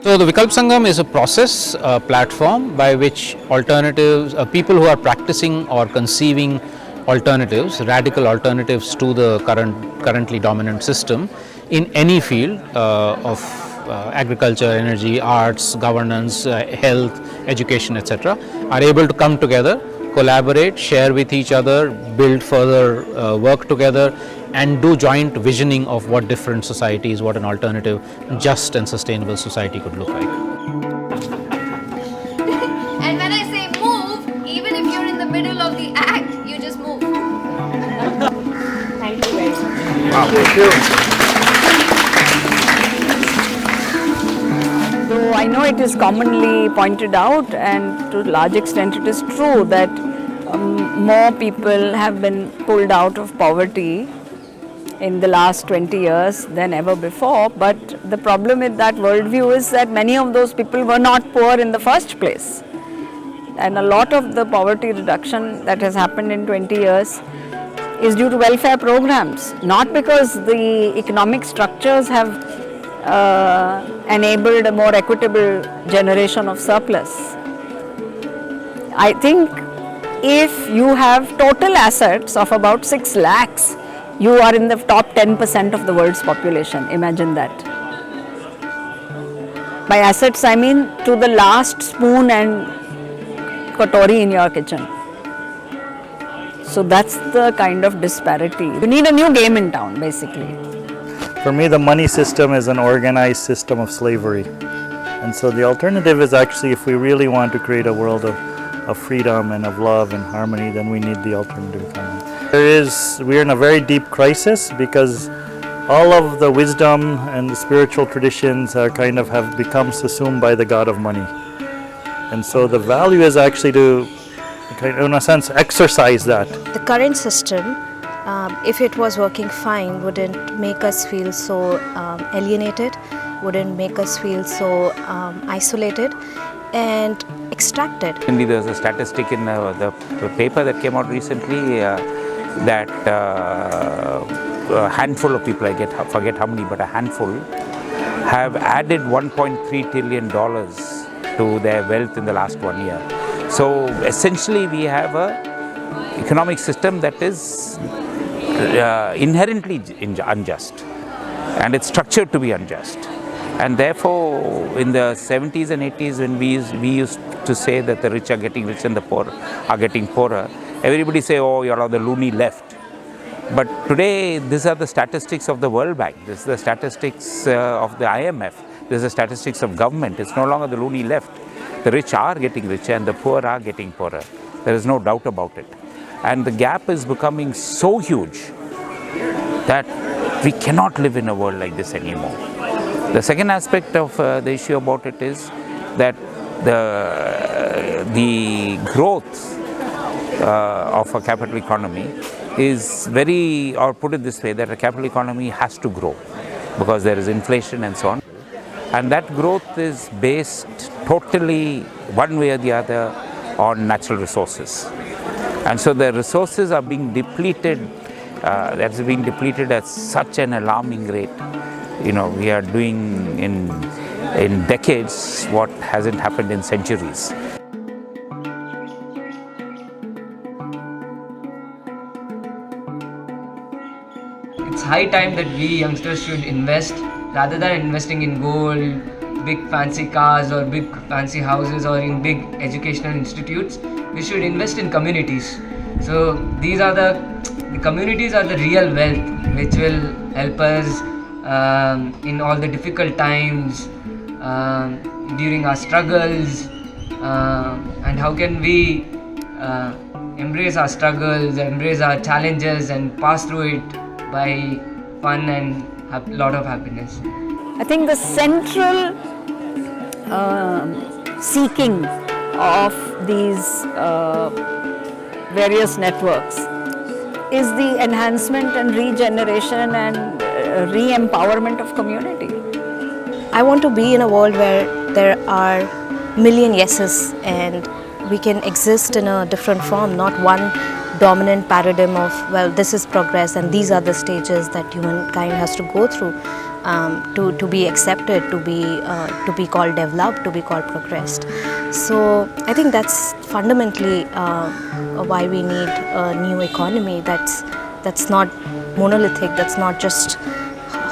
So the Vikalp Sangam is a process platform by which alternatives, people who are practicing or conceiving alternatives, radical alternatives to the currently dominant system in any field of agriculture, energy, arts, governance, health, education, etc., are able to come together, collaborate, share with each other, build further work together, and do joint visioning of what different societies, what an alternative, just and sustainable society could look like. And when I say move, even if you're in the middle of the act, you just move. Thank you very much. Wow. Thank you. Though I know it is commonly pointed out, and to a large extent it is true, that more people have been pulled out of poverty in the last 20 years than ever before, but the problem with that worldview is that many of those people were not poor in the first place. And a lot of the poverty reduction that has happened in 20 years is due to welfare programs, not because the economic structures have enabled a more equitable generation of surplus. I think if you have total assets of about 6 lakhs, you are in the top 10% of the world's population. Imagine that. By assets, I mean to the last spoon and katori in your kitchen. So that's the kind of disparity. You need a new game in town, basically. For me, the money system is an organized system of slavery. And so the alternative is actually, if we really want to create a world of freedom and of love and harmony, then we need the alternative economy. We're in a very deep crisis because all of the wisdom and the spiritual traditions are have become subsumed by the god of money. And so the value is actually to, in a sense, exercise that. The current system, if it was working fine, wouldn't make us feel so alienated, wouldn't make us feel so isolated and extracted. There's a statistic in the paper that came out recently that a handful of people, I forget how many, but a handful, have added $1.3 trillion to their wealth in the last 1 year. So essentially we have a economic system that is inherently unjust, and it's structured to be unjust. And therefore in the 70s and 80s, when we used to say that the rich are getting rich and the poor are getting poorer, everybody say, oh, you're on the loony left. But today, these are the statistics of the World Bank, this is the statistics of the IMF, this is the statistics of government. It's no longer the loony left. The rich are getting richer and the poor are getting poorer. There is no doubt about it. And the gap is becoming so huge that we cannot live in a world like this anymore. The second aspect of the issue about it is that the growth of a capital economy is very, or put it this way, that a capital economy has to grow because there is inflation and so on. And that growth is based totally, one way or the other, on natural resources. And so the resources are being depleted, that's being depleted at such an alarming rate. You know, we are doing in decades what hasn't happened in centuries. It's high time that we youngsters should invest, rather than investing in gold, big fancy cars or big fancy houses or in big educational institutes. We should invest in communities. So these are the communities are the real wealth which will help us in all the difficult times, during our struggles, and how can we embrace our struggles, embrace our challenges and pass through it by fun and a lot of happiness. I think the central seeking of these various networks is the enhancement and regeneration and re-empowerment of community. I want to be in a world where there are million yeses and we can exist in a different form, not one dominant paradigm of, well, this is progress and these are the stages that humankind has to go through. to be accepted, to be called developed, to be called progressed. So I think that's fundamentally why we need a new economy that's not monolithic, that's not just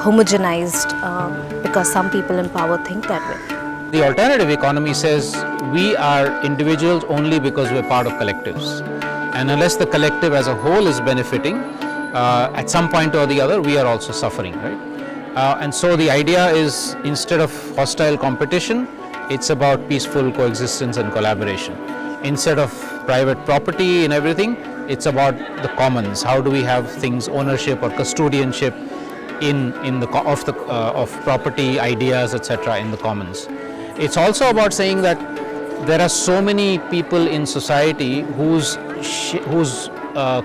homogenized because some people in power think that way. The alternative economy says we are individuals only because we're part of collectives. And unless the collective as a whole is benefiting, at some point or the other, we are also suffering, right? And so the idea is, instead of hostile competition, it's about peaceful coexistence and collaboration. Instead of private property and everything, it's about the commons. How do we have things, ownership or custodianship of property, ideas, etc. in the commons. It's also about saying that there are so many people in society whose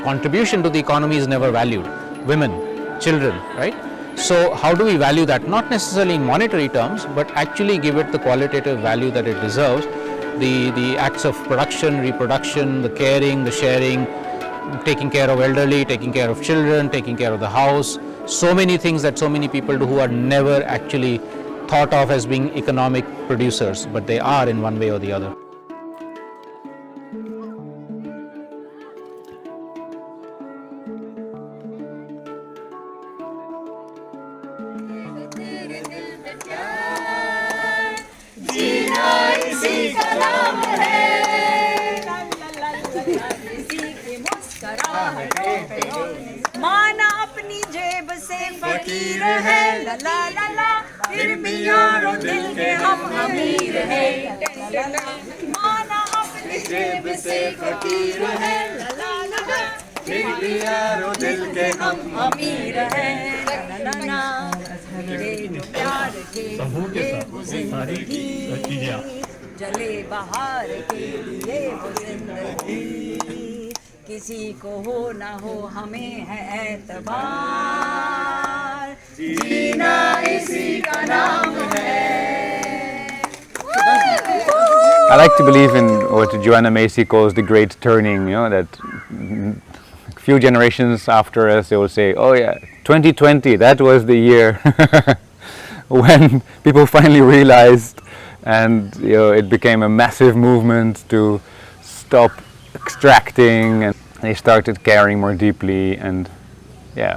contribution to the economy is never valued. Women, children, right? So how do we value that? Not necessarily in monetary terms, but actually give it the qualitative value that it deserves. The acts of production, reproduction, the caring, the sharing, taking care of elderly, taking care of children, taking care of the house. So many things that so many people do who are never actually thought of as being economic producers, but they are in one way or the other. माना अपनी जेब से फकीर है, ला ला ला ला, फिर भी यारों दिल के हम अमीर है। माना अपनी जेब से फकीर है, ला ला ला ला, फिर भी यारों दिल के हम अमीर है। ला ला ला, मेरे प्यार के लिए वो जिंदगी, जले बहार के लिए वो जिंदगी, किसी को हो ना हो हमें है एतबार, जीना इसी का नाम है। I like to believe in what Joanna Macy calls the great turning, that a few generations after us they will say, oh yeah, 2020, that was the year when people finally realized, and it became a massive movement to stop extracting, and they started caring more deeply and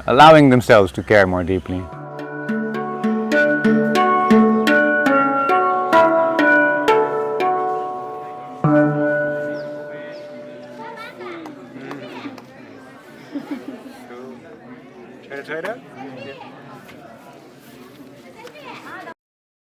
allowing themselves to care more deeply.